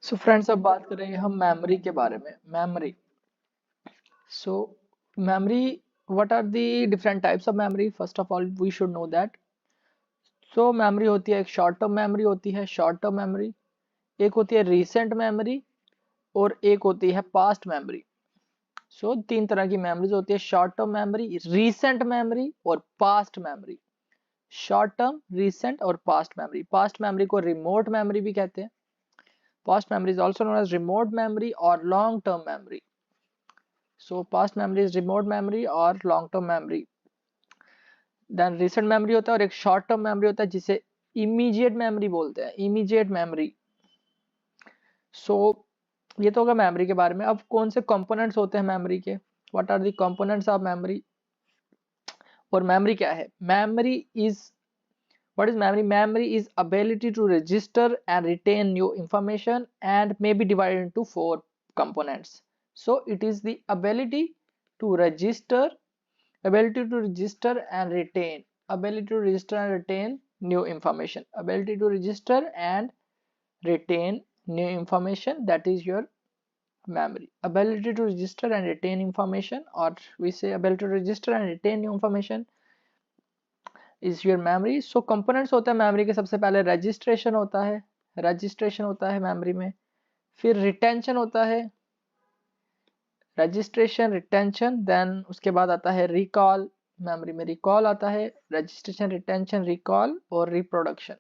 So friends, अब बात करेंगे हम मेमोरी के बारे में। Memory, so memory, what are the different types of memory? First of all we should know that. So memory होती है, एक शॉर्ट टर्म मेमोरी होती है, शॉर्ट टर्म मेमोरी, एक होती है रीसेंट मेमोरी, और एक होती है पास्ट मेमोरी। सो तीन तरह की मेमोरीज होती है, short term memory, recent memory और past memory. Short term, recent और पास्ट मेमोरी। पास्ट मेमोरी को रिमोट मेमोरी भी कहते हैं। Past memory is also known as remote memory और long term memory. So past memory is remote memory और long term memory. Then recent memory होता है और एक शॉर्ट टर्म मेमोरी होता है जिसे इमीडिएट मेमोरी बोलते हैं, इमीडिएट मेमोरी। सो ये तो होगा मेमोरी के बारे में। अब कौन से कंपोनेंट्स होते हैं मेमोरी के? What are the components of memory? और मेमोरी क्या है? Memory is, what is memory? Memory is ability to register and retain new information and may be divided into four components. So it is the ability to register, ability to register and retain, ability to register and retain new information, ability to register and retain new information, that is your memory. Ability to register and retain information, or we say ability to register and retain new information is your memory. So components होता है memory के। सबसे पहले registration होता है, registration होता है memory में। फिर रिटेंशन होता है, रजिस्ट्रेशन, रिटेंशन। देन उसके बाद आता है रिकॉल, मेमोरी में रिकॉल आता है, रजिस्ट्रेशन, रिटेंशन, रिकॉल और रिप्रोडक्शन,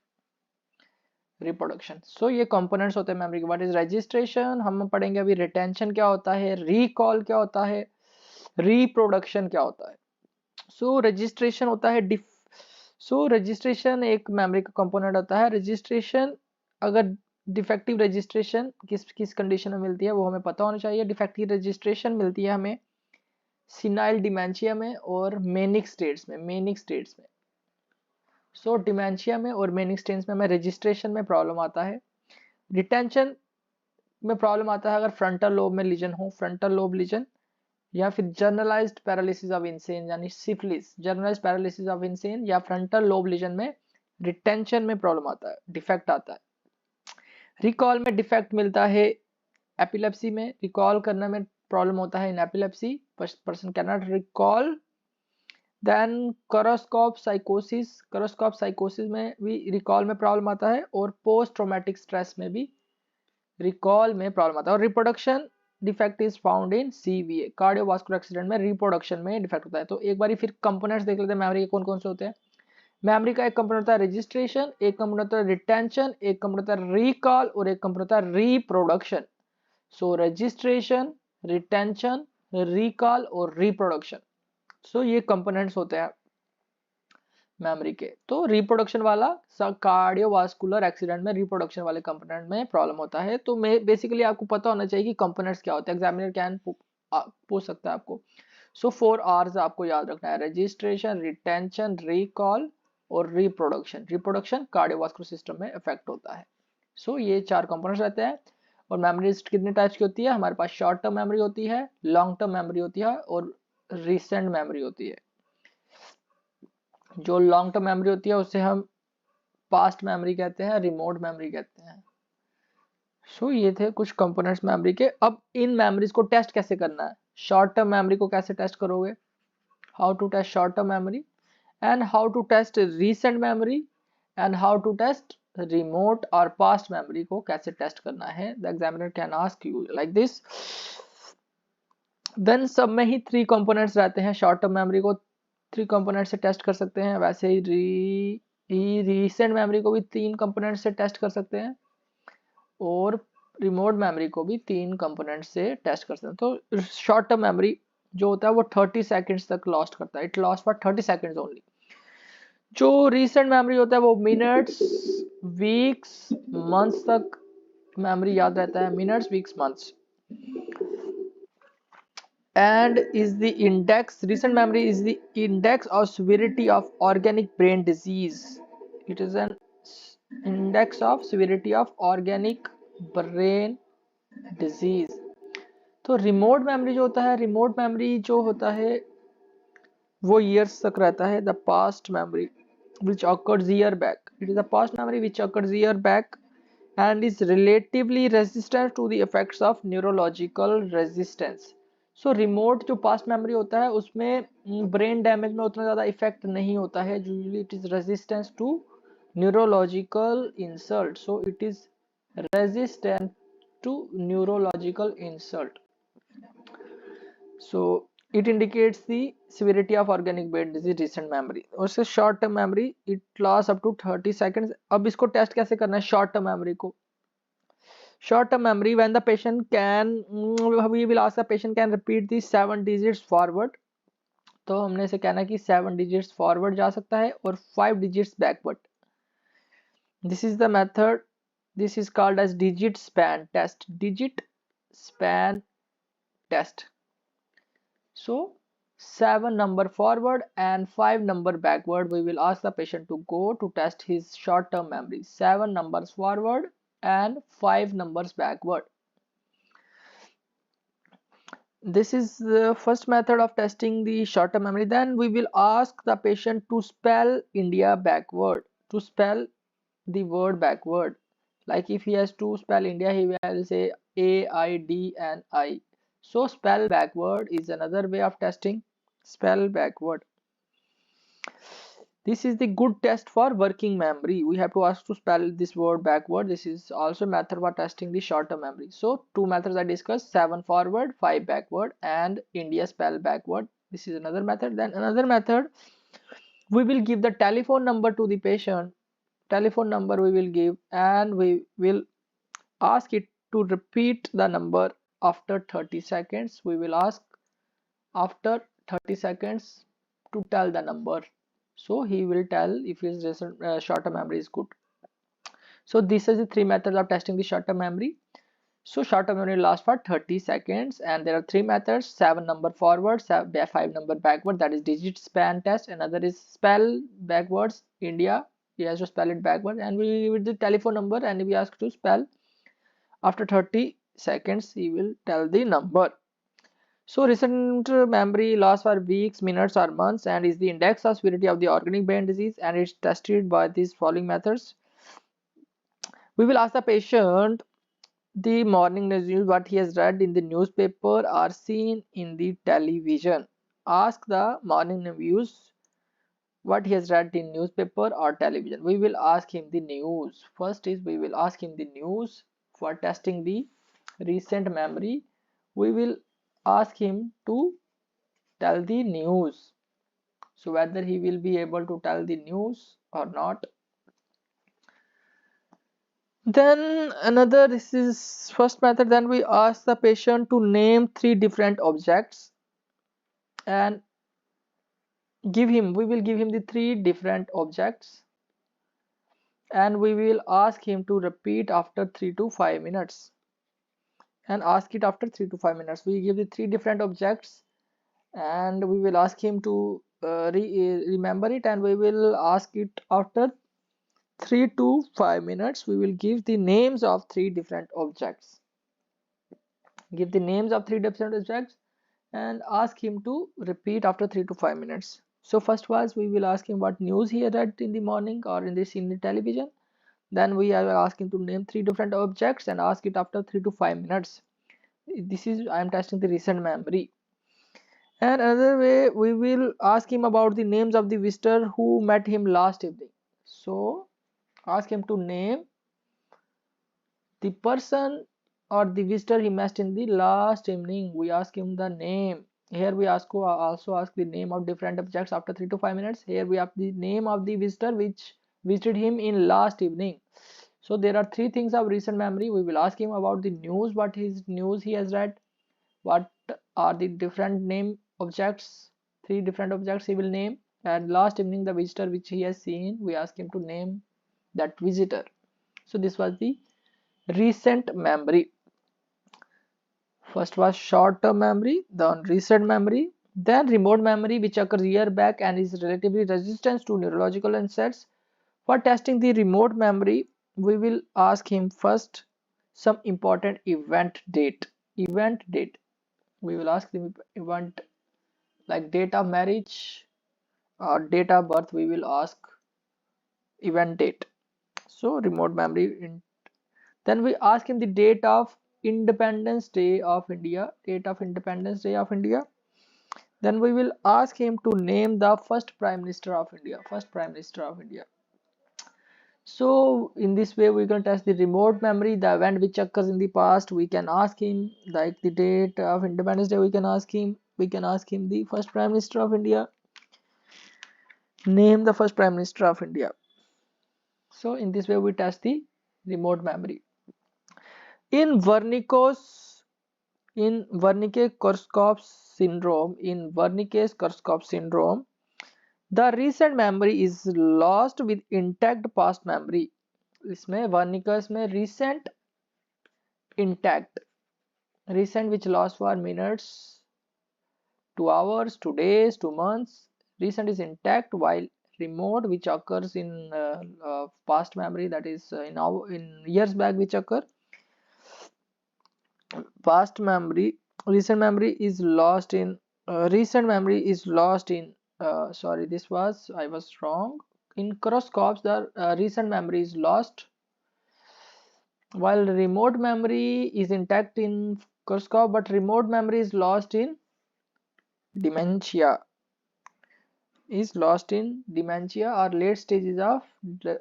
रिप्रोडक्शन। सो ये कंपोनेंट्स होते हैं मेमोरी के। व्हाट इज रजिस्ट्रेशन हम पढ़ेंगे अभी। रिटेंशन क्या होता है, रिकॉल क्या होता है, रिप्रोडक्शन क्या होता है। सो रजिस्ट्रेशन होता है रजिस्ट्रेशन एक मेमोरी का कंपोनेंट होता है। रजिस्ट्रेशन, अगर डिफेक्टिव रजिस्ट्रेशन किस किस कंडीशन में मिलती है वो हमें पता होना चाहिए। डिफेक्टिव रजिस्ट्रेशन मिलती है हमें सिनाइल डिमेंशिया में और मेनिक स्टेट्स में, मेनिक स्टेट्स में। सो डिमेंशिया में और मेनिक स्टेट्स में हमें रजिस्ट्रेशन में प्रॉब्लम आता है। रिटेंशन में प्रॉब्लम आता है अगर फ्रंटल लोब में लीजन हो, फ्रंटल लोब लीजन, या फिर जर्नलाइज्ड पैरालिसिस ऑफ इंसेन यानी syphilis, generalised paralysis of insane या फ्रंटल लोब लीजन में रिटेंशन में प्रॉब्लम आता है, डिफेक्ट आता है। रिकॉल में डिफेक्ट मिलता है एपिलेप्सी में, रिकॉल करने में प्रॉब्लम होता है इन epilepsy, person can not recall. Then करोस्कोप साइकोसिस, करोस्कोप साइकोसिस में भी रिकॉल में प्रॉब्लम आता है, और पोस्ट ट्रॉमेटिक स्ट्रेस में भी रिकॉल में प्रॉब्लम आता है। और reproduction defect is found in CVA, cardiovascular accident में रिप्रोडक्शन में डिफेक्ट होता है। तो एक बार फिर कंपोनेंट्स देख लेते हैं मेमोरी के कौन कौन से होते हैं। मेमोरी का एक कंपोनेंट होता है रजिस्ट्रेशन, एक कंपोनेंट होता है रिटेंशन, एक कंपोनेंट होता है रिकॉल और एक कंपोनेंट होता है रिप्रोडक्शन। सो रजिस्ट्रेशन, रिटेंशन, रिकॉल और रिप्रोडक्शन, सो ये कंपोनेंट्स होते हैं मेमोरी के। तो रिप्रोडक्शन वाला कार्डियोवास्कुलर एक्सीडेंट में रिप्रोडक्शन वाले कंपोनेंट में प्रॉब्लम होता है। तो मैं बेसिकली आपको पता होना चाहिए कि कंपोनेंट्स क्या होते हैं। एग्जामिनर कैन पूछ सकता है आपको। सो 4 R's आपको याद रखना है, रजिस्ट्रेशन, रिटेंशन, रिकॉल और रिप्रोडक्शन। रिप्रोडक्शन कार्डियोवास्कुलर सिस्टम में इफेक्ट होता है। सो ये 4 कंपोनेंट्स रहते हैं। और मेमोरी कितने टाइप्स की होती है हमारे पास? शॉर्ट टर्म मेमोरी होती है, लॉन्ग टर्म मेमोरी होती है और रिसेंट मेमोरी होती है। जो लॉन्ग टर्म मेमोरी होती है उसे हम पास्ट मेमोरी कहते हैं, रिमोट मेमोरी कहते हैं। सो ये थे कुछ कंपोनेंट्स मेमोरी के। अब इन मेमोरीज को टेस्ट कैसे करना है? शॉर्ट टर्म मेमोरी को कैसे टेस्ट करोगे? How to test short term memory, and how to test recent memory, and how to test remote और पास्ट मेमोरी को कैसे टेस्ट करना है। The examiner can ask you like this. Then सब में ही 3 कंपोनेंट्स रहते हैं। शॉर्ट टर्म मेमोरी को 3 कंपोनेंट से टेस्ट कर सकते हैं, वैसे ही रीसेंट मेमोरी को भी 3 कंपोनेंट से टेस्ट कर सकते हैं, और रिमोट मेमोरी को भी 3 कंपोनेंट से टेस्ट कर सकते हैं। तो शॉर्ट टर्म मेमोरी जो होता है वो 30 सेकंड्स तक लॉस्ट करता है, it lost for 30 seconds only. जो रीसेंट मेमोरी होता है वो मिनट्स, वीक्स, मंथ्स तक मेमोरी याद रहता है, minutes, weeks, months. And is the index, recent memory is the index of severity of organic brain disease. It is an index of severity of organic brain disease. तो remote memory जो होता है, remote memory जो होता है वो years तक रहता है। the past memory which occurs year back, it is the past memory which occurs year back and is relatively resistant to the effects of neurological resistance. So remote जो past memory होता है उसमें brain damage में उतना ज़्यादा effect नहीं होता है. Usually it is resistance to neurological insult, so it is resistant to neurological insult. So it indicates the severity of organic brain disease recent memory. और से short term memory it lasts up to 30 seconds. अब इसको test कैसे करना है short term memory को? Short term memory, when the patient can, we will ask the patient can repeat the 7 digits forward. तो हमने से कहना कि 7 digits forward जा सकता है और 5 digits backward. This is the method. This is called as digit span test. Digit span test. So 7 number forward and 5 number backward. We will ask the patient to go to test his short term memory. 7 numbers forward and 5 numbers backward. This is the first method of testing the short term memory. Then we will ask the patient to spell India backward, to spell the word backward. Like if he has to spell India, he will say AIDNI. So spell backward is another way of testing. Spell backward. This is the good test for working memory. We have to ask to spell this word backward. This is also a method for testing the short term memory. So two methods I discussed: 7 forward, 5 backward, and India spell backward. This is another method. Then another method, we will give the telephone number to the patient. Telephone number we will give, and we will ask it to repeat the number after 30 seconds. We will ask after 30 seconds to tell the number. So he will tell if his short-term memory is good. So this is the three methods of testing the short-term memory. So short-term memory lasts for 30 seconds, and there are three methods: 7 number forward, 5 number backward, that is digit span test. Another is spell backwards, India, he has to spell it backward, and we give it the telephone number and we ask to spell. After 30 seconds he will tell the number. So recent memory lasts for weeks, minutes or months and is the index of severity of the organic brain disease, and it's tested by these following methods. We will ask the patient the morning news, what he has read in the newspaper or seen in the television. Ask the morning news what he has read in newspaper or television. We will ask him the news. First is we will ask him the news for testing the recent memory. We will ask him to tell the news, so whether he will be able to tell the news or not. Then another, this is first method. Then we ask the patient to name 3 different objects and we will give him the 3 different objects, and we will ask him to repeat after 3 to 5 minutes, and ask it after 3 to 5 minutes. We give the 3 different objects and we will ask him to remember it, and we will ask it after 3 to 5 minutes. We will give the names of 3 different objects. Give the names of 3 different objects and ask him to repeat after 3 to 5 minutes. So first was we will ask him what news he read in the morning or in the television. Then we are asking to name 3 different objects and ask it after 3 to 5 minutes. This is, I am testing the recent memory. And another way, we will ask him about the names of the visitor who met him last evening. So ask him to name the person or the visitor he met in the last evening. We ask him the name. Here we also ask the name of different objects after 3 to 5 minutes. Here we have the name of the visitor which visited him in last evening. So there are 3 things of recent memory. We will ask him about the news, what his news he has read, what are the different name objects, 3 different objects he will name, and last evening the visitor which he has seen, we ask him to name that visitor. So this was the recent memory. First was short term memory, then recent memory, then remote memory which occurs year back and is relatively resistant to neurological insights. For testing the remote memory, we will ask him first some important event date. We will ask the event like date of marriage or date of birth. We will ask event date. So remote memory Then we ask him the date of Independence Day of India. Date of Independence Day of India. Then we will ask him to name the first Prime Minister of India. First Prime Minister of India. So in this way we can test the remote memory, the event which occurs in the past. We can ask him like the date of Independence Day. We can ask him. We can ask him the first Prime Minister of India. Name the first Prime Minister of India. So in this way we test the remote memory. In Wernicke's in Wernicke-Korsakoff syndrome, the recent memory is lost with intact past memory. इसमें Wernicke's में recent intact, recent which lost for minutes, to hours, to days, to months. Recent is intact, while remote which occurs in past memory, that is in years back which occur. Past memory, recent memory is lost in sorry, this was, I was wrong. In Korsakoff, the recent memory is lost, while remote memory is intact in Korsakoff, but remote memory is lost in dementia. Is lost in dementia or late stages of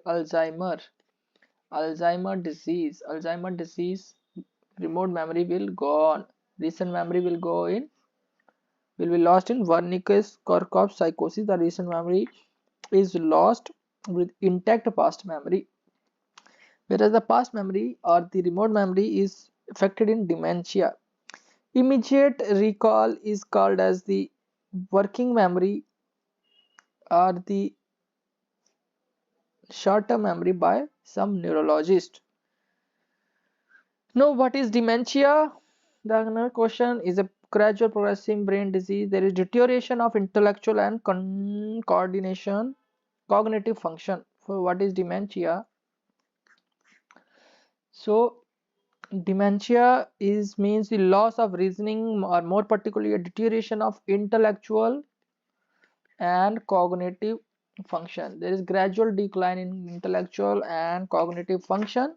Alzheimer disease. Alzheimer disease, remote memory will go on. Recent memory will be lost in Wernicke-Korsakoff psychosis. The recent memory is lost with intact past memory, whereas the past memory or the remote memory is affected in dementia. Immediate recall is called as the working memory or the short-term memory by some neurologists. Now, what is dementia? The another question is a gradual progressive brain disease. There is deterioration of intellectual and cognitive function. So what is dementia? So dementia means the loss of reasoning, or more particularly a deterioration of intellectual and cognitive function. There is gradual decline in intellectual and cognitive function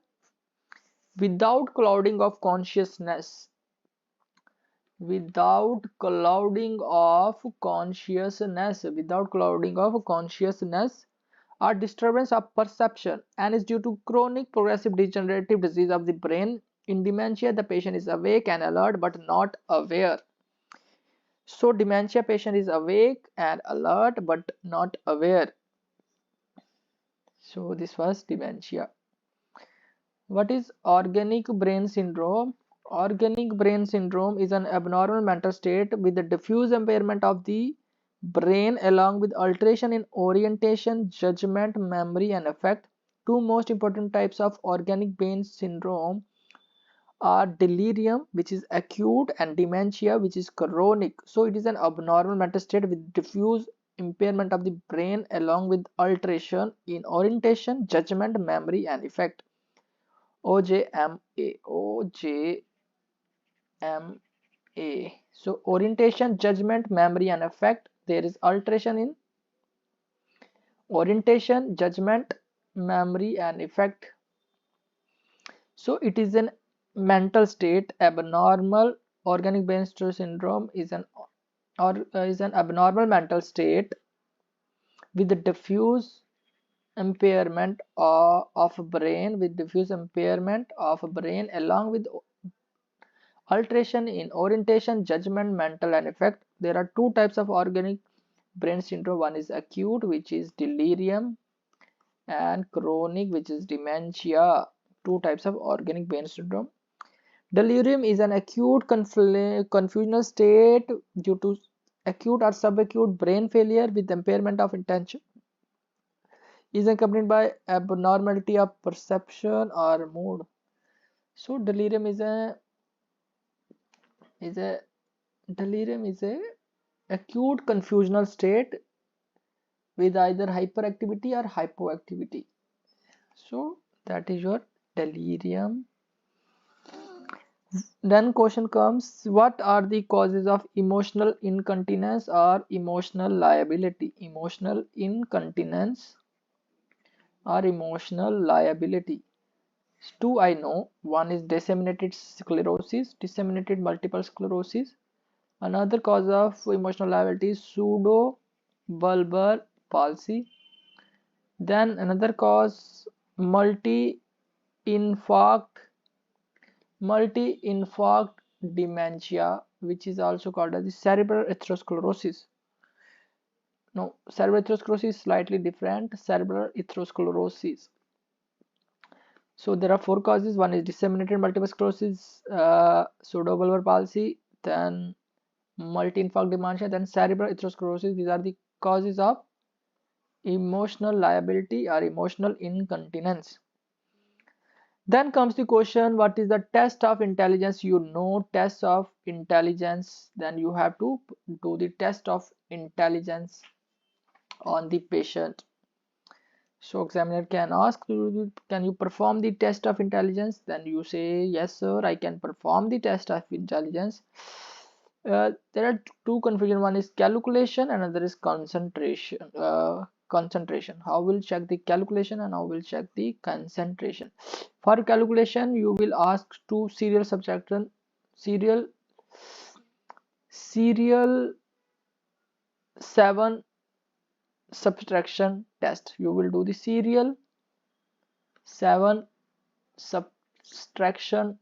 without clouding of consciousness. Without clouding of consciousness or disturbance of perception, and is due to chronic progressive degenerative disease of the brain. In dementia, the patient is awake and alert but not aware. So dementia patient is awake and alert but not aware. So this was dementia. What is organic brain syndrome? Organic brain syndrome is an abnormal mental state with the diffuse impairment of the brain along with alteration in orientation, judgment, memory, and affect. Two most important types of organic brain syndrome are delirium, which is acute, and dementia, which is chronic. So it is an abnormal mental state with diffuse impairment of the brain along with alteration in orientation, judgment, memory, and affect. OJMA. So orientation, judgment, memory, and affect. There is alteration in orientation, judgment, memory, and affect. So it is an mental state. Abnormal organic brain syndrome is an abnormal mental state with the diffuse impairment of brain along with alteration in orientation, judgment, mental, and affect. There are two types of organic brain syndrome. One is acute, which is delirium, and chronic, which is dementia. Two types of organic brain syndrome. Delirium is an acute confusional state due to acute or subacute brain failure with impairment of attention. Is accompanied by abnormality of perception or mood. So delirium is a acute confusional state with either hyperactivity or hypoactivity. So that is your delirium. Then question comes, what are the causes of emotional incontinence or emotional liability? Emotional incontinence or emotional liability. Two I know. One is disseminated sclerosis, disseminated multiple sclerosis. Another cause of emotional liability is pseudo-bulbar palsy. Then another cause, multi-infarct, multi-infarct dementia, which is also called as the cerebral atherosclerosis. No, cerebral atherosclerosis is slightly different. Cerebral atherosclerosis. So there are four causes. One is disseminated multiple sclerosis, pseudobulbar palsy, then multi-infarct dementia, then cerebral atherosclerosis. These are the causes of emotional liability or emotional incontinence. Then comes the question, what is the test of intelligence? You know, test of intelligence. Then you have to do the test of intelligence on the patient. So examiner can ask, can you perform the test of intelligence? Then you say, yes sir, I can perform the test of intelligence. There are two confusion. One is calculation, another is concentration. Concentration. How will check the calculation and how will check the concentration? For calculation, you will ask two serial subtraction, serial 7 subtraction test. You will do the serial 7 subtraction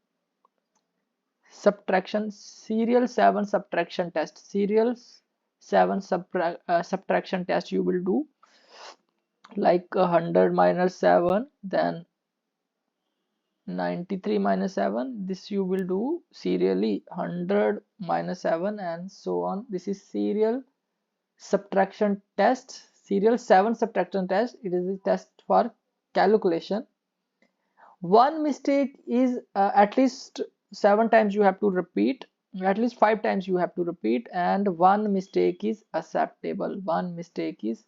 serial 7 subtraction test. Serial 7 subtraction test you will do, like 100 minus 7, then 93 minus 7. This you will do serially, 100 minus 7 and so on. This is serial subtraction test, serial 7 subtraction test. It is a test for calculation. One mistake is at least 7 times you have to repeat, at least 5 times you have to repeat, and one mistake is acceptable. One mistake is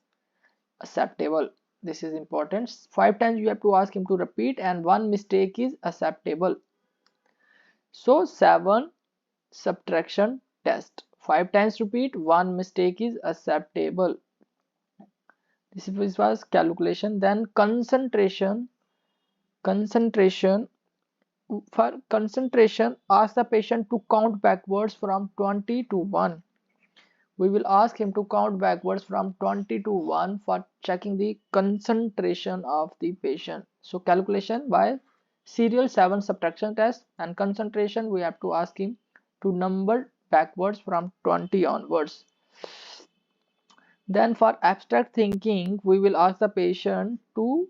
acceptable. This is important. 5 times you have to ask him to repeat and one mistake is acceptable. So 7 subtraction test, 5 times repeat, one mistake is acceptable. This was calculation. Then concentration. For concentration, ask the patient to count backwards from 20 to 1. We will ask him to count backwards from 20 to 1 for checking the concentration of the patient. So calculation by serial 7 subtraction test, and concentration we have to ask him to number backwards from 20 onwards. Then for abstract thinking, we will ask the patient to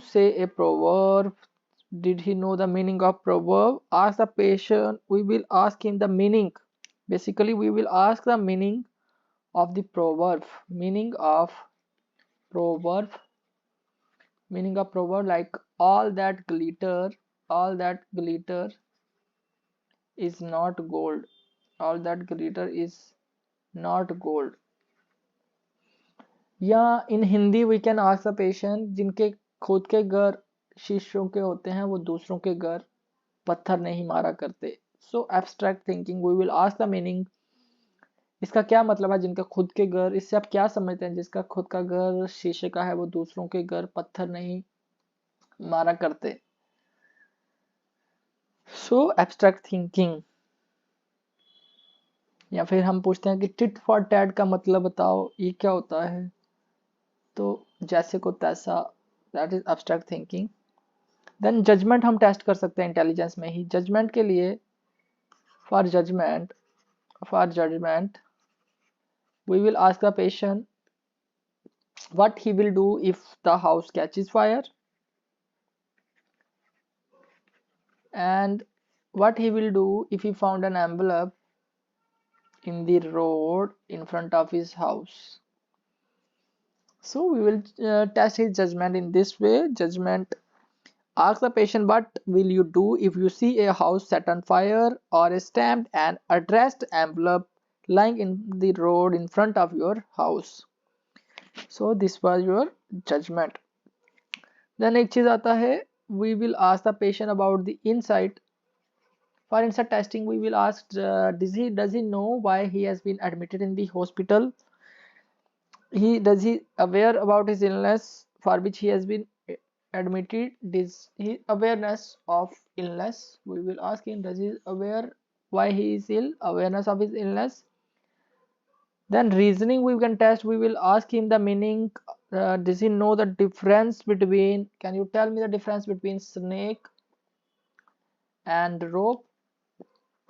say a proverb. Did he know the meaning of proverb? Ask the patient, we will ask him the meaning. Basically we will ask the meaning of the proverb. Meaning of proverb, like all that glitter is not gold. All that glitter is not gold. या in Hindi we can ask the patient, जिनके खुद के घर शीशों के होते हैं वो दूसरों के घर पत्थर नहीं मारा करते. So abstract thinking, we will ask the meaning. इसका क्या मतलब है जिनका खुद के घर, इससे आप क्या समझते हैं? जिसका खुद का घर शीशे का है वो दूसरों के घर पत्थर नहीं मारा करते. So abstract thinking. या फिर हम पूछते हैं कि टिट फॉर टैट का मतलब बताओ, ये क्या होता है? तो जैसे को तैसा, that is abstract thinking. Then judgement हम टेस्ट कर सकते हैं इंटेलिजेंस में ही. जजमेंट के लिए, for judgement we will ask the patient what he will do if the house catches fire, and what he will do if he found an envelope in the road in front of his house. So we will test his judgment in this way. Judgment. Ask the patient, what will you do if you see a house set on fire or a stamped and addressed envelope lying in the road in front of your house? So this was your judgment. Then एक चीज आता है, we will ask the patient about the insight. For insight testing, we will ask, does he know why he has been admitted in the hospital? Does he aware about his illness for which he has been admitted his awareness of illness. We will ask him, does he aware why he is ill, awareness of his illness. Then reasoning we can test. We will ask him the meaning. Does he know the difference between, can you tell me the difference between snake and rope,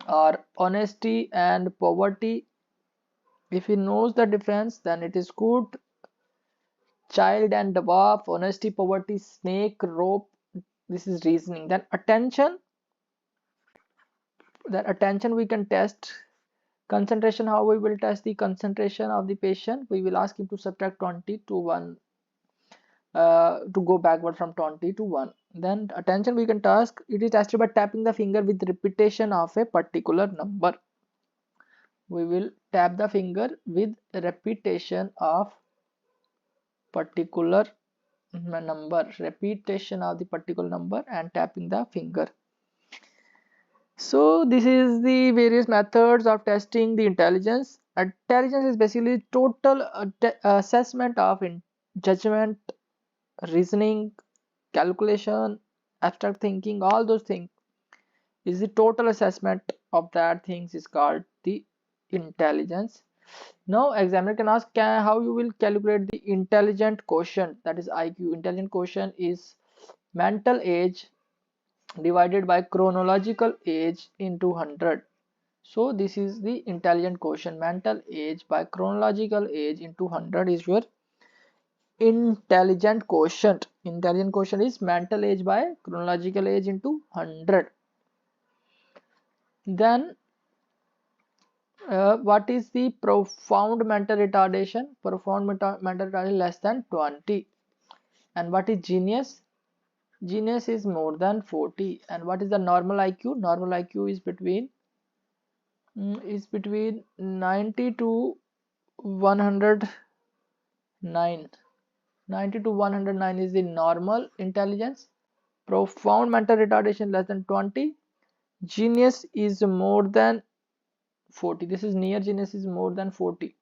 or honesty and poverty? If he knows the difference, then it is good. Child and dwarf, honesty, poverty, snake, rope. This is reasoning. Then attention. That attention we can test. Concentration, how we will test the concentration of the patient? We will ask him to subtract 20 to 1, to go backward from 20 to 1. Then attention we can task, it is tested by tapping the finger with repetition of a particular number. We will tap the finger with repetition of particular number, repetition of the particular number, and tapping the finger. So this is the various methods of testing the intelligence. Intelligence is basically total assessment of judgment, reasoning, calculation, abstract thinking, all those things is the total assessment of that things is called the intelligence. Now examiner can ask, how you will calculate the intelligent quotient, that is IQ. Intelligent quotient is mental age divided by chronological age into 100. So this is the intelligent quotient, mental age by chronological age into 100 is your intelligent quotient. Intelligent quotient is mental age by chronological age into 100. Then what is the profound mental retardation? Profound mental retardation less than 20. And what is genius? Genius is more than 40. And what is the normal IQ? Normal IQ is between 90 to 109. 90 to 109 is the normal intelligence. Profound mental retardation less than 20. Genius is more than 40. This is near genius is more than 40.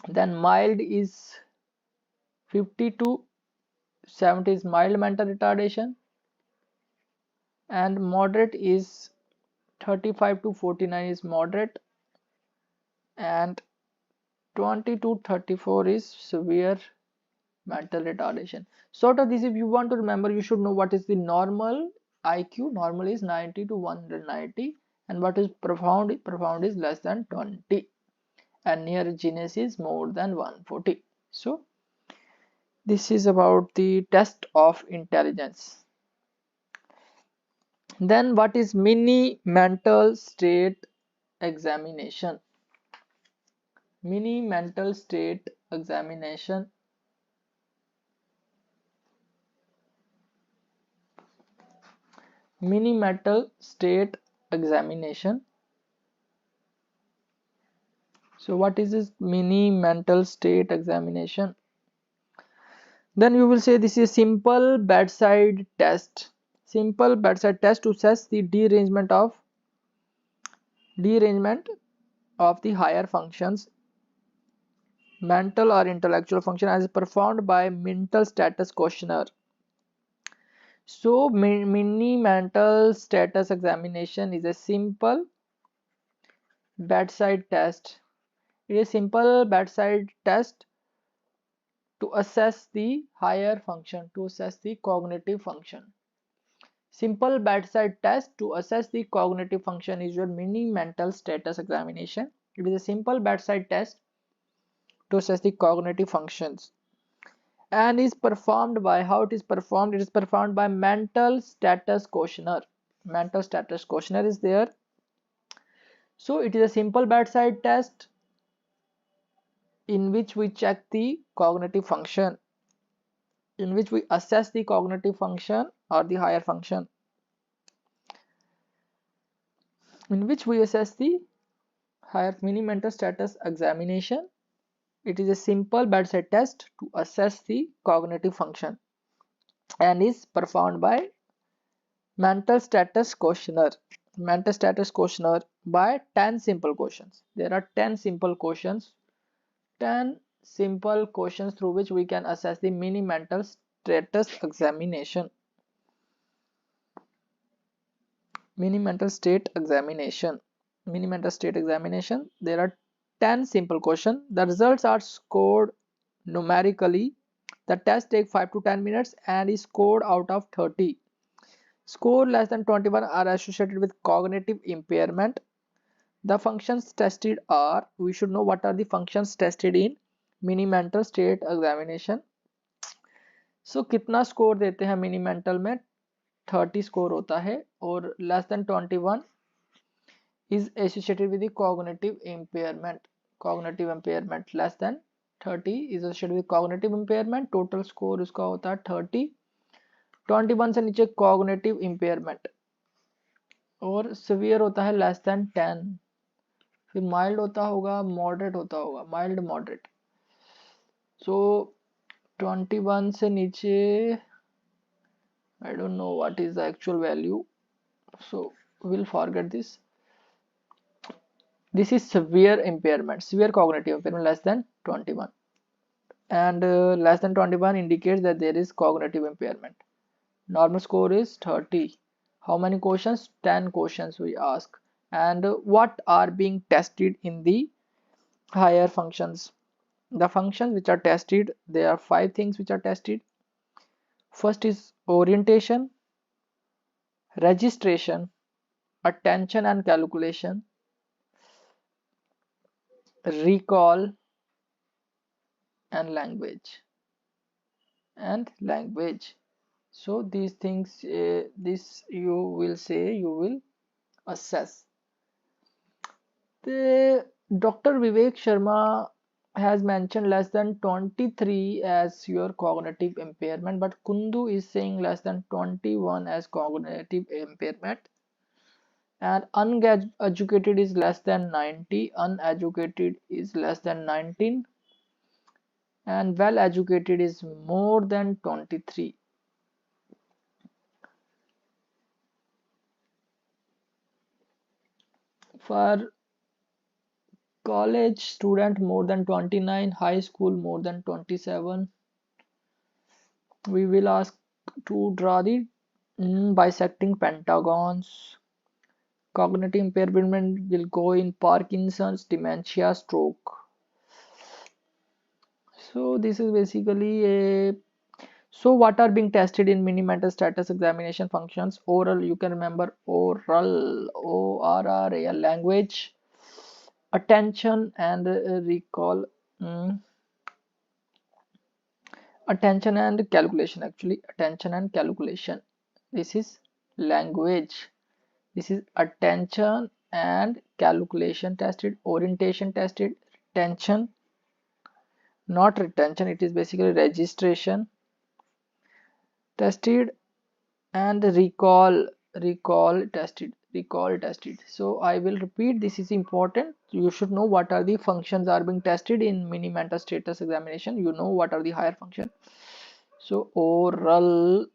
Then mild is 50 to 70 is mild mental retardation, and moderate is 35 to 49 is moderate, and 20 to 34 is severe mental retardation. Sort of this, if you want to remember, you should know what is the normal IQ. Normal is 90 to 190, and what is profound? Profound is less than 20, and near genius is more than 140. So this is about the test of intelligence. Then what is mini mental state examination? Mini mental state examination. Mini mental state examination. So what is this mini mental state examination? Then you will say this is simple bedside test. Simple bedside test to assess the derangement of the higher functions, mental or intellectual function, as performed by mental status questionnaire. So mini mental status examination is a simple bedside test. It is a simple bedside test to assess the higher function, to assess the cognitive function. Simple bedside test to assess the cognitive function is your mini mental status examination. It is a simple bedside test to assess the cognitive functions, and is performed by, how it is performed? It is performed by mental status questionnaire. Mental status questionnaire is there. So it is a simple bedside test in which we check the cognitive function, in which we assess the cognitive function or the higher function, in which we assess the higher mini mental status examination. It is a simple bedside test to assess the cognitive function and is performed by mental status questionnaire. Mental status questionnaire by 10 simple questions. There are 10 simple questions. 10 simple questions through which we can assess the mini mental status examination. Mini mental state examination. Mini mental state examination. There are 10 simple questions. The results are scored numerically. The test takes 5 to 10 minutes and is scored out of 30. Score less than 21 are associated with cognitive impairment. The functions tested are, we should know what are the functions tested in mini mental state examination. So कितना score देते हैं mini mental में, 30 score होता है, और less than 21 is associated with the cognitive impairment. Cognitive impairment less than 30 is associated with cognitive impairment. Total score उसका होता है 30. 21 से नीचे cognitive impairment, और severe होता है लेस देन 10. फिर माइल्ड होता होगा, मॉडरेट होता होगा, माइल्ड मॉडरेट. सो 21 से नीचे I don't know what is the actual value, so we'll forget this. This is severe impairment, severe cognitive impairment less than 21, and less than 21 indicates that there is cognitive impairment. Normal score is 30. How many questions? 10 questions we ask. And what are being tested in the higher functions? The functions which are tested, there are 5 things which are tested. First is orientation, registration, attention and calculation, recall, and language. So these things, this you will say, you will assess. Dr. Vivek Sharma has mentioned less than 23 as your cognitive impairment, but Kundu is saying less than 21 as cognitive impairment, and uneducated is less than 90, uneducated is less than 19, and well educated is more than 23. For college student more than 29, high school more than 27. We will ask to draw the bisecting pentagons. Cognitive impairment will go in Parkinson's, dementia, stroke. So this is basically a, so what are being tested in mini mental status examination functions? Oral, you can remember oral, ORRAL, language, attention and recall, attention and calculation, actually attention and calculation. This is language, this is attention and calculation tested, orientation tested, attention, not retention, it is basically registration tested, and recall tested. So I will repeat, this is important, you should know what are the functions are being tested in mini mental status examination. You know what are the higher function. So oral,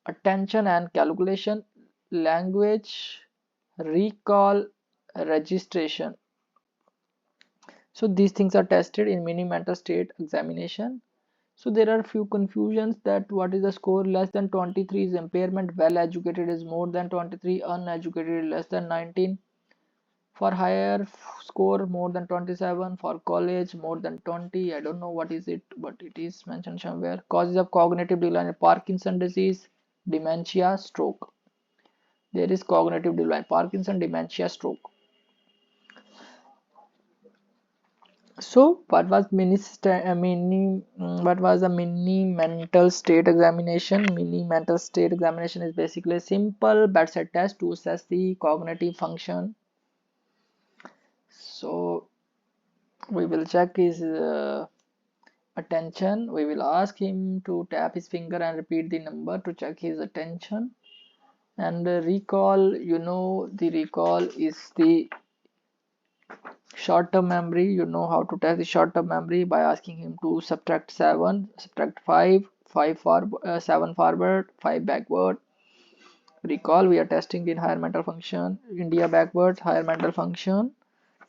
attention and calculation, language, recall, registration. So these things are tested in mini mental state examination. So there are few confusions that what is the score. Less than 23 is impairment, well educated is more than 23, uneducated less than 19. For higher score more than 27, for college more than 20. I don't know what is it, but it is mentioned somewhere. Causes of cognitive decline: Parkinson disease, dementia, stroke. There is cognitive decline, Parkinson, dementia, stroke. So what was what was a mini mental state examination? Mini mental state examination is basically a simple bedside test to assess the cognitive function. So we will check his attention. We will ask him to tap his finger and repeat the number to check his attention. And recall, you know, the recall is the short-term memory. You know how to test the short-term memory by asking him to subtract 7, subtract 5, 7 forward, 5 backward. Recall, we are testing the higher mental function. India backward, higher mental function.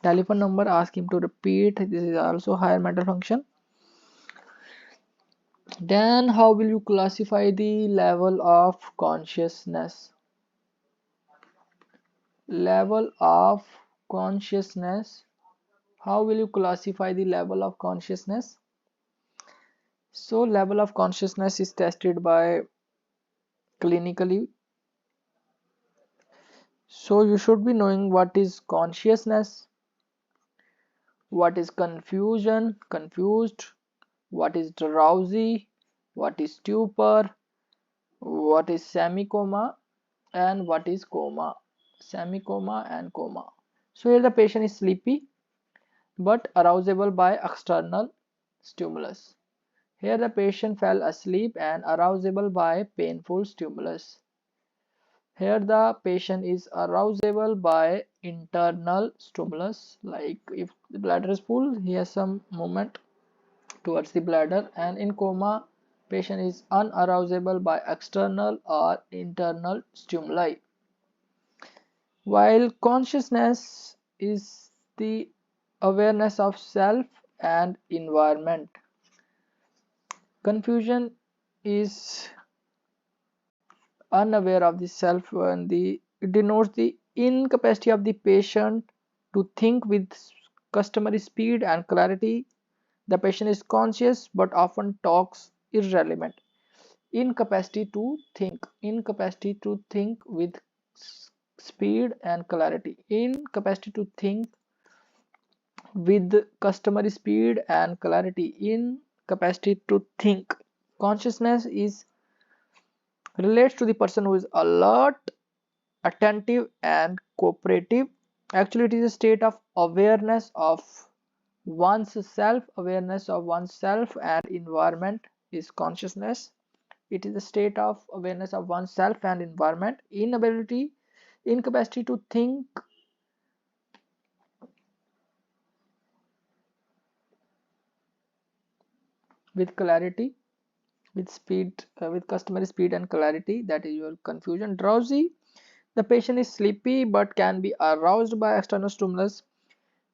telephone number, ask him to repeat. This is also higher mental function. Then how will you classify the level of consciousness? Level of consciousness. How will you classify the level of consciousness? So level of consciousness is tested by clinically. So you should be knowing what is consciousness, what is confusion, confused, what is drowsy, what is stupor, what is semi-coma, and what is coma. Semi-coma and coma. So here the patient is sleepy but arousable by external stimulus. Here the patient fell asleep and arousable by painful stimulus. Here the patient is arousable by internal stimulus, like if the bladder is full, he has some movement towards the bladder, and in coma, patient is unarousable by external or internal stimuli. While consciousness is the awareness of self and environment, confusion is unaware of the self, and it denotes the incapacity of the patient to think with customary speed and clarity. The patient is conscious but often talks irrelevant. Incapacity to think with speed and clarity. Incapacity to think with customary speed and clarity. Incapacity to think. Consciousness is relates to the person who is alert, attentive, and cooperative. Actually, it is a state of awareness of one's self. Awareness of oneself and environment is consciousness. It is a state of awareness of oneself and environment. Incapacity to think with clarity, with speed, with customary speed and clarity, that is your confusion. Drowsy, the patient is sleepy but can be aroused by external stimulus.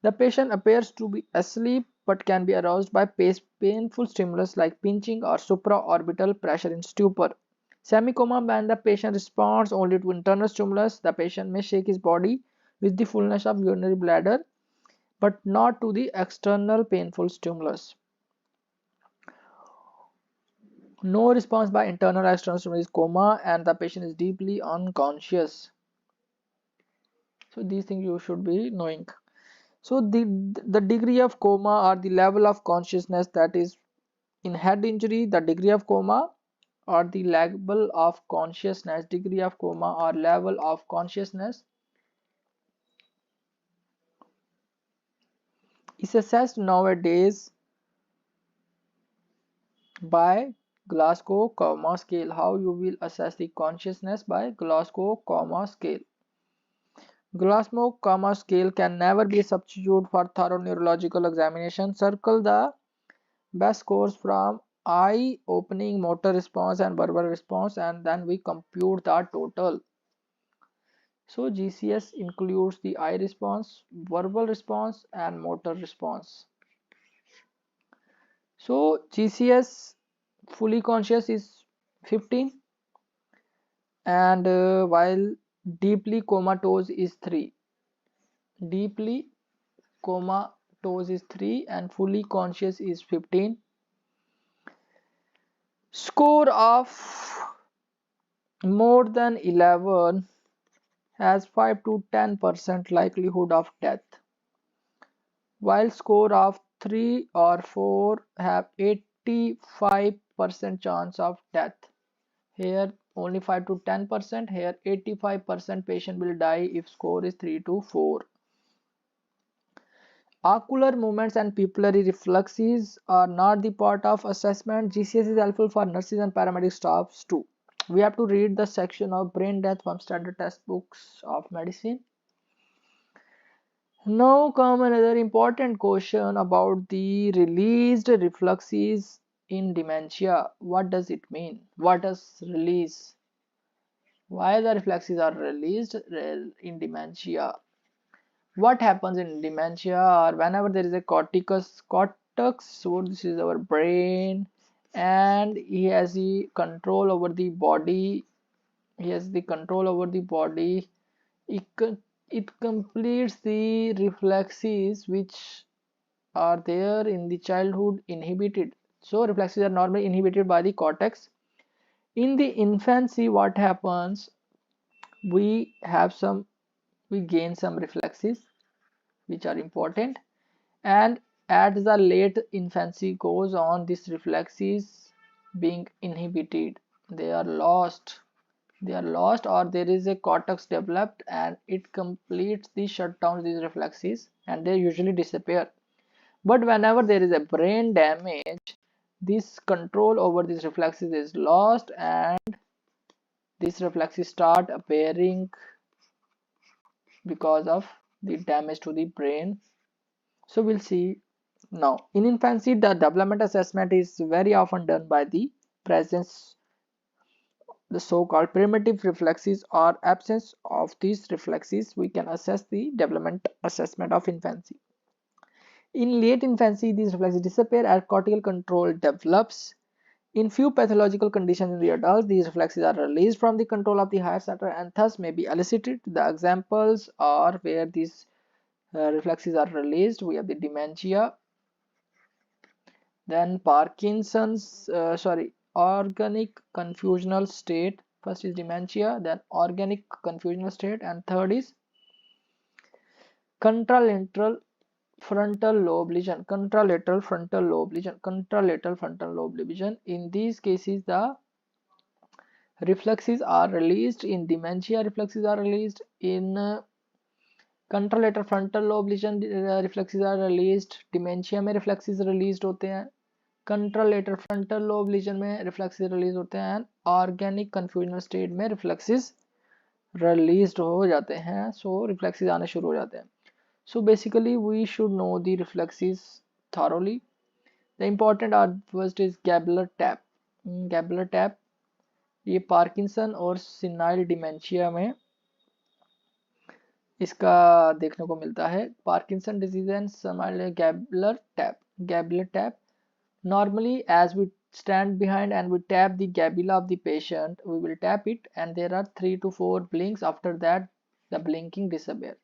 The patient appears to be asleep but can be aroused by painful stimulus like pinching or supraorbital pressure in stupor. Semi-coma, when the patient responds only to internal stimulus, the patient may shake his body with the fullness of urinary bladder but not to the external painful stimulus. No response by internal or external stimulus is coma, and the patient is deeply unconscious. So these things you should be knowing. So the degree of coma or the level of consciousness, that is in head injury, the degree of coma or the level of consciousness, degree of coma or level of consciousness is assessed nowadays by Glasgow Coma Scale. How you will assess the consciousness? By Glasgow Coma Scale. Glasgow Coma Scale can never be a substitute for thorough neurological examination. Circle the best scores from eye opening, motor response, and verbal response, and then we compute the total. So GCS includes the eye response, verbal response, and motor response. So GCS fully conscious is 15, and while deeply comatose is 3. Deeply comatose is 3 and fully conscious is 15. Score of more than 11 has 5 to 10% likelihood of death, while score of 3 or 4 have 85% chance of death. Here only 5 to 10%, here 85% patient will die if score is 3 to 4. Ocular movements and pupillary reflexes are not the part of assessment. GCS is helpful for nurses and paramedic staffs too. We have to read the section of brain death from standard textbooks of medicine. Now come another important question about the released reflexes in dementia. What does it mean? What does release? Why the reflexes are released in dementia? What happens in dementia or whenever there is a cortex, so this is our brain, and he has the control over the body. He has the control over the body. it, it completes the reflexes which are there in the childhood inhibited. So reflexes are normally inhibited by the cortex. In the infancy, what happens, we have some, we gain some reflexes which are important, and as the late infancy goes on, these reflexes being inhibited, they are lost. They are lost, or there is a cortex developed and it completes the shutdown these reflexes and they usually disappear. But whenever there is a brain damage, this control over these reflexes is lost and these reflexes start appearing because of the damage to the brain. So we'll see now. In infancy, the development assessment is very often done by the presence, the so-called primitive reflexes or absence of these reflexes. We can assess the development assessment of infancy. In late infancy, these reflexes disappear as cortical control develops. In few pathological conditions in the adult, these reflexes are released from the control of the higher center and thus may be elicited. The examples are where these reflexes are released. We have the dementia, then Parkinson's, organic confusional state. First is dementia, then organic confusional state, and third is contralateral frontal lobe lesion. Contralateral frontal lobe lesion. Contralateral frontal lobe lesion. In these cases, the reflexes are released. In dementia, reflexes are released. In contralateral frontal lobe lesion, reflexes are released. dementia में reflexes released होते हैं. कंट्रालेटर frontal lobe legion में reflexes release होते हैं and organic कंफ्यूजनल state में reflexes release हो जाते हैं. सो रिफ्लेक्सेस आने शुरू हो जाते हैं. So basically we should know the reflexes thoroughly. The important are first is glabellar tap. Glabellar tap ये पार्किंसन और सिनाइल डिमेंशिया में इसका देखने को मिलता है. Parkinson disease and senile glabellar tap. Glabellar tap, normally as we stand behind and we tap the gabilla of the patient, we will tap it and there are 3 to 4 blinks. After that the blinking disappear,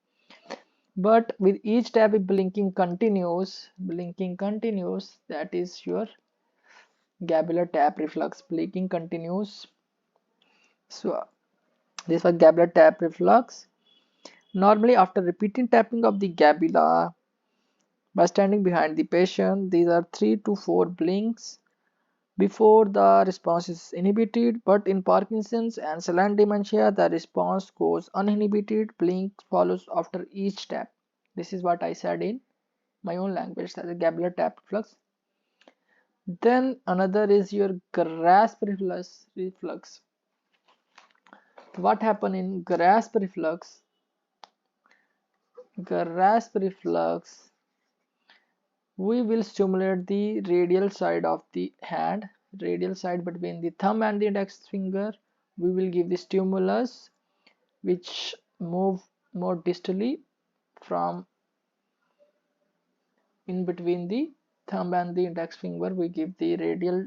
but with each tap if blinking continues, that is your gabilla tap reflex. Blinking continues. So this was gabilla tap reflex. Normally after repeating tapping of the gabilla by standing behind the patient, these are 3 to 4 blinks before the response is inhibited, but in Parkinson's and silent dementia, the response goes uninhibited. Blink follows after each tap. This is what I said in my own language, as a gabler tap reflex. Then another is your grasp reflex. What happen in grasp reflex? Grasp reflex, we will stimulate the radial side of the hand, radial side between the thumb and the index finger. We will give the stimulus which move more distally from in between the thumb and the index finger. We give the radial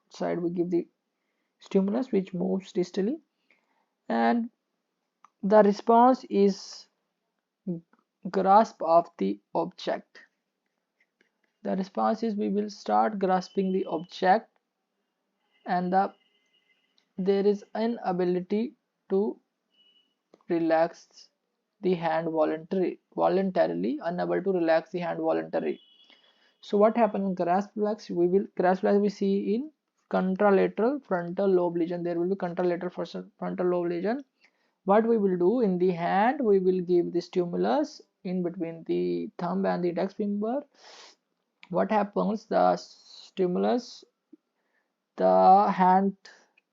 side, we give the stimulus which moves distally, and the response is grasp of the object. The response is we will start grasping the object and there is an ability to relax the hand voluntarily, unable to relax the hand voluntarily. So what happens in grasp reflex? Grasp reflex we see in contralateral frontal lobe lesion. There will be contralateral frontal lobe lesion. What we will do in the hand, we will give the stimulus in between the thumb and the index finger. What happens? The stimulus, the hand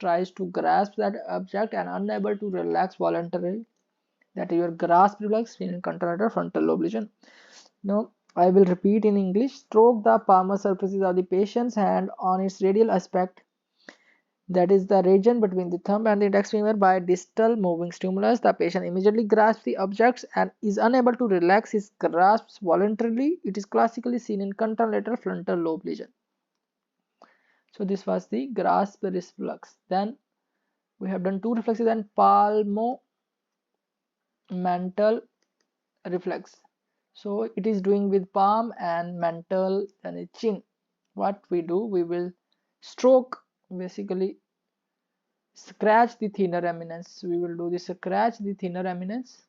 tries to grasp that object and unable to relax voluntarily. That is your grasp reflex in contralateral frontal lobe lesion. Now I will repeat in English. Stroke the palmar surfaces of the patient's hand on its radial aspect. that is the region between the thumb and the index finger. By distal moving stimulus, the patient immediately grasps the objects and is unable to relax his grasps voluntarily. It is classically seen in contralateral frontal lobe lesion. So this was the grasp reflex. Then we have done two reflexes and palmomental reflex. So it is doing with palm and mental and chin. What we do, we will stroke, basically scratch the thinner eminence. We will do this, scratch the thinner eminence.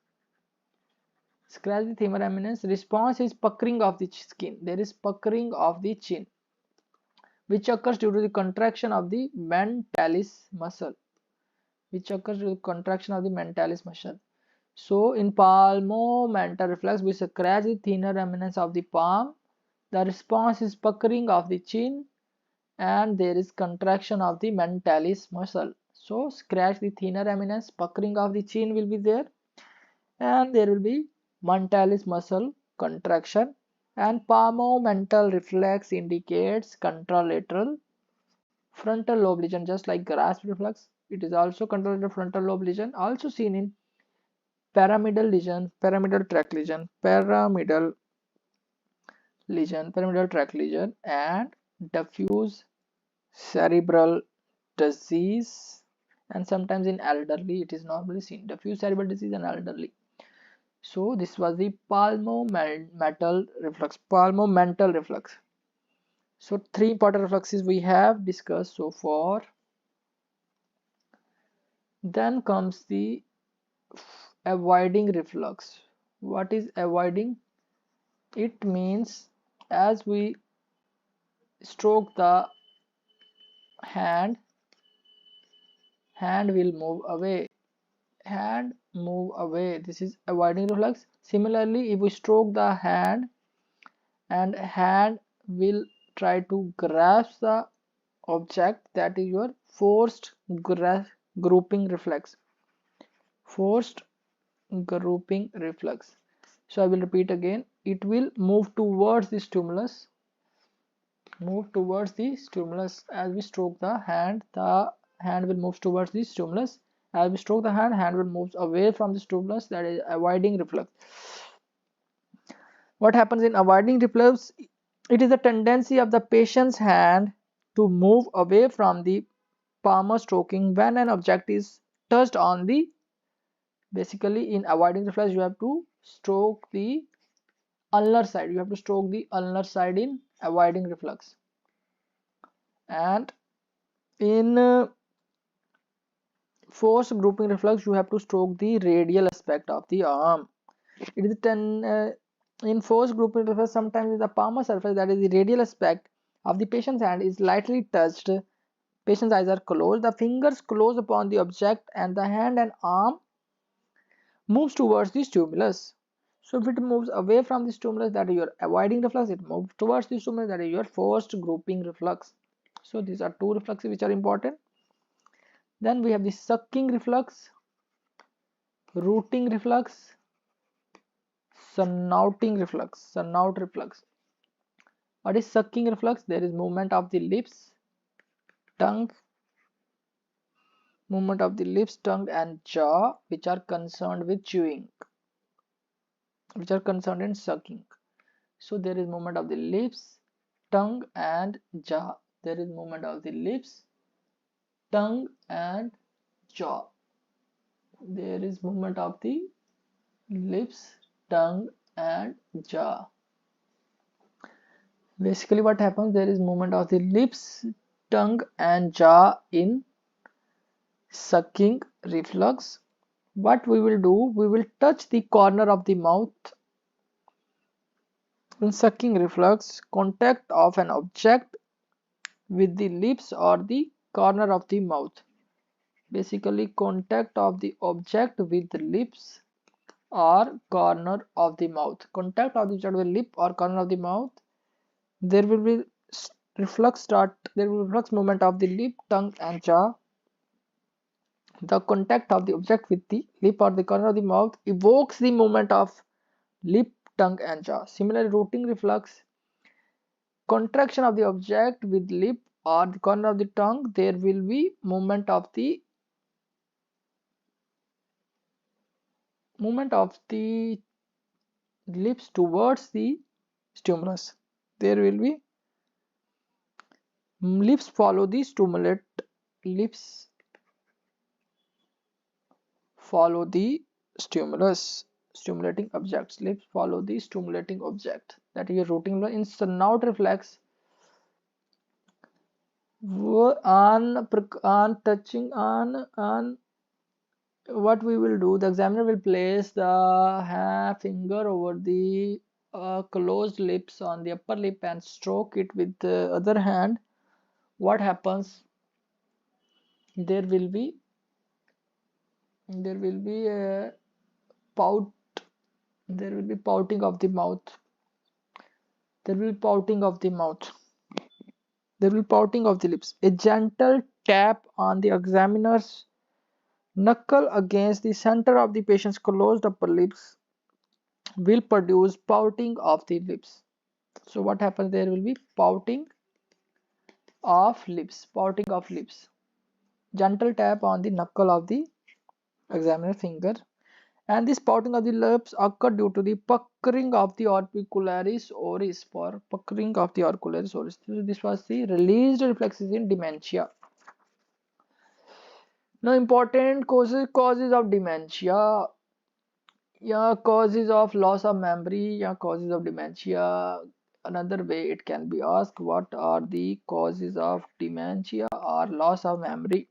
Scratch the thinner eminence. Response is puckering of the skin. There is puckering of the chin, which occurs due to the contraction of the mentalis muscle. So in palmomental reflex, we scratch the thinner eminence of the palm. The response is puckering of the chin, and there is contraction of the mentalis muscle. So scratch the thinner eminence, puckering of the chin will be there, and there will be mentalis muscle contraction. And palmomental reflex indicates contralateral frontal lobe lesion, just like grasp reflex. It is also contralateral frontal lobe lesion, also seen in pyramidal lesion, pyramidal tract lesion, pyramidal tract lesion, and diffuse cerebral disease, and sometimes in elderly it is normally seen, diffuse cerebral disease and elderly. So this was the palmomental reflex. So three important reflexes we have discussed so far. Then comes the avoiding reflex. What is avoiding? It means as we stroke the hand will move away. This is avoiding reflex. Similarly, if we stroke the hand, and hand will try to grasp the object, that is your forced grouping reflex. So I will repeat again. It will move towards the stimulus. As we stroke the hand will move towards the stimulus. As we stroke the hand will move away from the stimulus. That is avoiding reflex. What happens in avoiding reflex? It is a tendency of the patient's hand to move away from the palmar stroking when an object is touched on the, basically in avoiding reflex you have to stroke the ulnar side. In avoiding reflex. And in forced grouping reflex, you have to stroke the radial aspect of the arm. It is in forced grouping reflex, sometimes the palmar surface, that is the radial aspect of the patient's hand, is lightly touched. Patient's eyes are closed, the fingers close upon the object, and the hand and arm moves towards the stimulus. So if it moves away from the stimulus, that is your avoiding reflex. It moves towards the stimulus, that is your forced grouping reflex. So these are two reflexes which are important. Then we have the sucking reflex, rooting reflex, snout reflex. What is sucking reflex? There is movement of the lips, tongue, and jaw, which are concerned with chewing, which are concerned in sucking. So there is movement of the lips, tongue, and jaw. There is movement of the lips, tongue, and jaw. There is movement of the lips, tongue, and jaw. Basically what happens, there is movement of the lips, tongue, and jaw in sucking reflex. What we will do, we will touch the corner of the mouth. In sucking reflex, contact of an object with the lips or the corner of the mouth. Basically contact of the object with the lips or corner of the mouth. Contact of the object with lip or corner of the mouth. There will be reflex movement of the lip, tongue, and jaw. The contact of the object with the lip or the corner of the mouth evokes the movement of lip, tongue, and jaw. Similarly, rooting reflex, contraction of the object with lip or the corner of the tongue, there will be movement of the lips towards the stimulus. There will be lips follow the lips follow the stimulating objects. Lips follow the stimulating object. That is a routine in snout reflex. On touching on what we will do, the examiner will place the finger over the closed lips on the upper lip and stroke it with the other hand. What happens? There will be a pout. There will be pouting of the mouth. There will be pouting of the mouth. There will be pouting of the lips. A gentle tap on the examiner's knuckle against the center of the patient's closed upper lips will produce pouting of the lips. So what happens? There will be pouting of lips. Pouting of lips. Gentle tap on the knuckle of the examiner finger, and this pouting of the lips occur due to the puckering of the orbicularis oris. For puckering of the orbicularis oris. So this was the released reflexes in dementia. Now important causes of dementia. Yeah, causes of loss of memory. Yeah, causes of dementia. Another way it can be asked, what are the causes of dementia or loss of memory?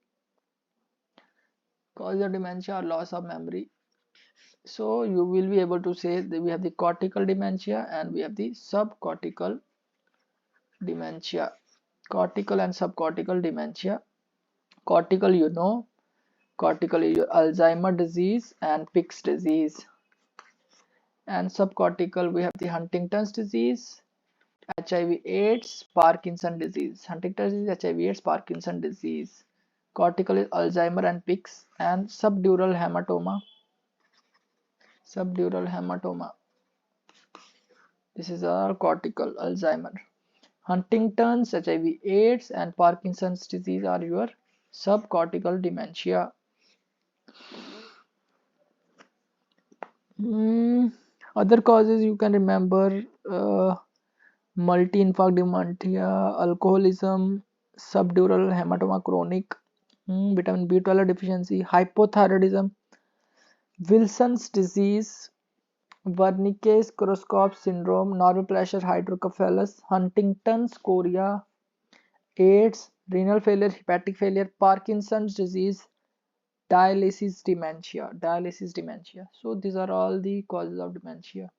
Causes of dementia or loss of memory. So you will be able to say that we have the cortical dementia and we have the subcortical dementia. Cortical and subcortical dementia. Cortical, cortical is your Alzheimer disease and Pick's disease. And subcortical, we have the Huntington's disease, HIV/AIDS, Parkinson disease. Huntington's disease, HIV/AIDS, Parkinson disease. Cortical is Alzheimer and Pick's, and subdural hematoma. Subdural hematoma. This is our cortical Alzheimer. Huntington's, HIV/AIDS, and Parkinson's disease are your subcortical dementia. Other causes you can remember: multi-infarct dementia, alcoholism, subdural hematoma chronic, vitamin B12 deficiency, hypothyroidism, Wilson's disease, Wernicke-Korsakoff syndrome, Normoplaster hydrocephalus, Huntington's chorea, AIDS, renal failure, hepatic failure, Parkinson's disease, dialysis dementia. So these are all the causes of dementia.